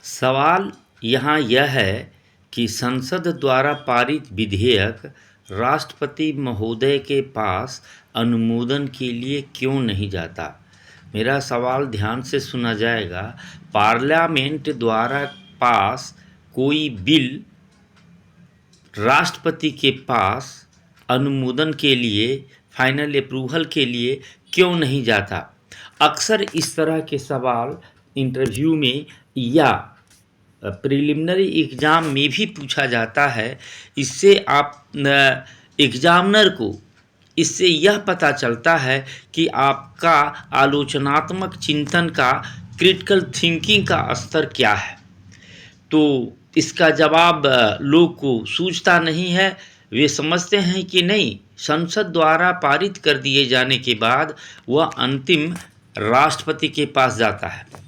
सवाल यहाँ यह है कि संसद द्वारा पारित विधेयक राष्ट्रपति महोदय के पास अनुमोदन के लिए क्यों नहीं जाता। मेरा सवाल ध्यान से सुना जाएगा। पार्लियामेंट द्वारा पास कोई बिल राष्ट्रपति के पास अनुमोदन के लिए, फाइनल अप्रूवल के लिए क्यों नहीं जाता। अक्सर इस तरह के सवाल इंटरव्यू में या प्रिलिमिनरी एग्ज़ाम में भी पूछा जाता है। इससे आप एग्जामिनर को इससे यह पता चलता है कि आपका आलोचनात्मक चिंतन का, क्रिटिकल थिंकिंग का स्तर क्या है। तो इसका जवाब लोग को सूझता नहीं है। वे समझते हैं कि नहीं, संसद द्वारा पारित कर दिए जाने के बाद वह अंतिम राष्ट्रपति के पास जाता है।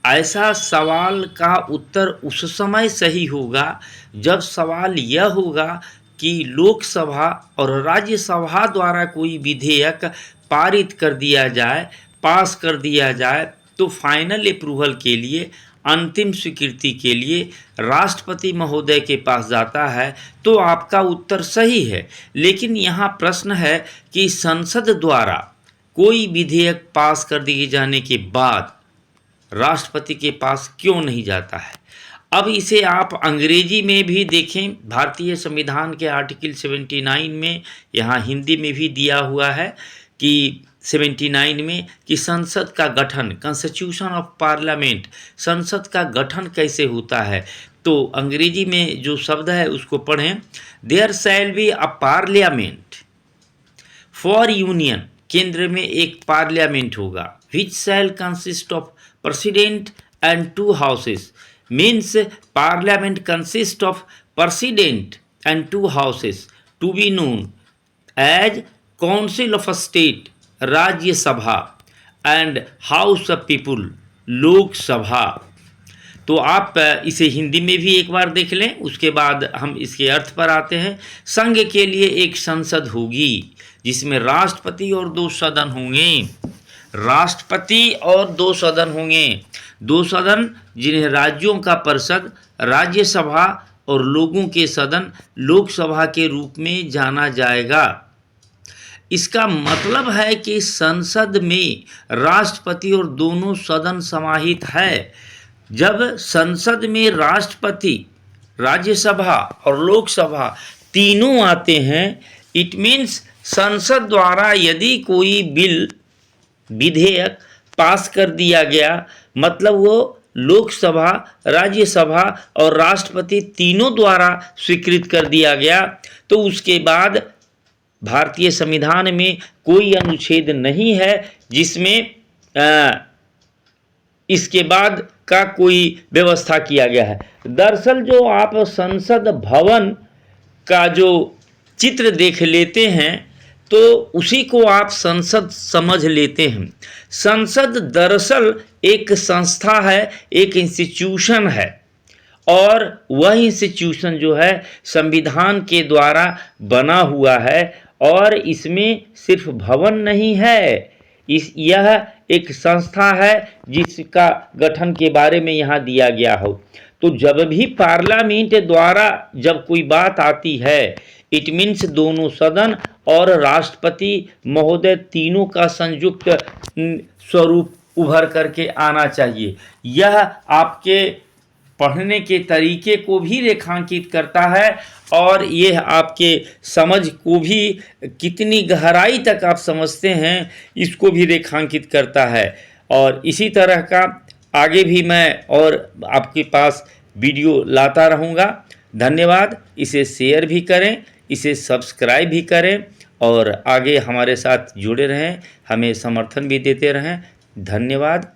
ऐसा सवाल का उत्तर उस समय सही होगा जब सवाल यह होगा कि लोकसभा और राज्यसभा द्वारा कोई विधेयक पारित कर दिया जाए, पास कर दिया जाए, तो फाइनल अप्रूवल के लिए, अंतिम स्वीकृति के लिए राष्ट्रपति महोदय के पास जाता है। तो आपका उत्तर सही है। लेकिन यहाँ प्रश्न है कि संसद द्वारा कोई विधेयक पास कर दिए जाने के बाद राष्ट्रपति के पास क्यों नहीं जाता है। अब इसे आप अंग्रेजी में भी देखें। भारतीय संविधान के आर्टिकल 79 में, यहाँ हिंदी में भी दिया हुआ है कि 79 में कि संसद का गठन, कॉन्स्टिट्यूशन ऑफ पार्लियामेंट, संसद का गठन कैसे होता है। तो अंग्रेजी में जो शब्द है उसको पढ़ें। There shall be a parliament for union, केंद्र में एक पार्लियामेंट होगा, which shall consist of president and two houses, means parliament consists of president and two houses, to be known as council of state, राज्य सभा, and house of people, लोक सभा। तो आप इसे हिंदी में भी एक बार देख लें, उसके बाद हम इसके अर्थ पर आते हैं। संघ के लिए एक संसद होगी जिसमें राष्ट्रपति और दो सदन होंगे। राष्ट्रपति और दो सदन होंगे, दो सदन जिन्हें राज्यों का परिषद, राज्यसभा और लोगों के सदन, लोकसभा के रूप में जाना जाएगा। इसका मतलब है कि संसद में राष्ट्रपति और दोनों सदन समाहित है। जब संसद में राष्ट्रपति, राज्यसभा और लोकसभा तीनों आते हैं, इट मीन्स संसद द्वारा यदि कोई बिल, विधेयक पास कर दिया गया, मतलब वो लोकसभा, राज्यसभा और राष्ट्रपति तीनों द्वारा स्वीकृत कर दिया गया, तो उसके बाद भारतीय संविधान में कोई अनुच्छेद नहीं है जिसमें इसके बाद का कोई व्यवस्था किया गया है। दरअसल जो आप संसद भवन का जो चित्र देख लेते हैं तो उसी को आप संसद समझ लेते हैं। संसद दरअसल एक संस्था है, एक इंस्टीट्यूशन है, और वह इंस्टीट्यूशन जो है संविधान के द्वारा बना हुआ है, और इसमें सिर्फ भवन नहीं है, यह एक संस्था है जिसका गठन के बारे में यहाँ दिया गया हो। तो जब भी पार्लियामेंट द्वारा जब कोई बात आती है, इट मीन्स दोनों सदन और राष्ट्रपति महोदय तीनों का संयुक्त स्वरूप उभर करके आना चाहिए। यह आपके पढ़ने के तरीके को भी रेखांकित करता है, और यह आपके समझ को भी, कितनी गहराई तक आप समझते हैं, इसको भी रेखांकित करता है। और इसी तरह का आगे भी मैं और आपके पास वीडियो लाता रहूँगा। धन्यवाद। इसे शेयर भी करें, इसे सब्सक्राइब भी करें, और आगे हमारे साथ जुड़े रहें, हमें समर्थन भी देते रहें। धन्यवाद।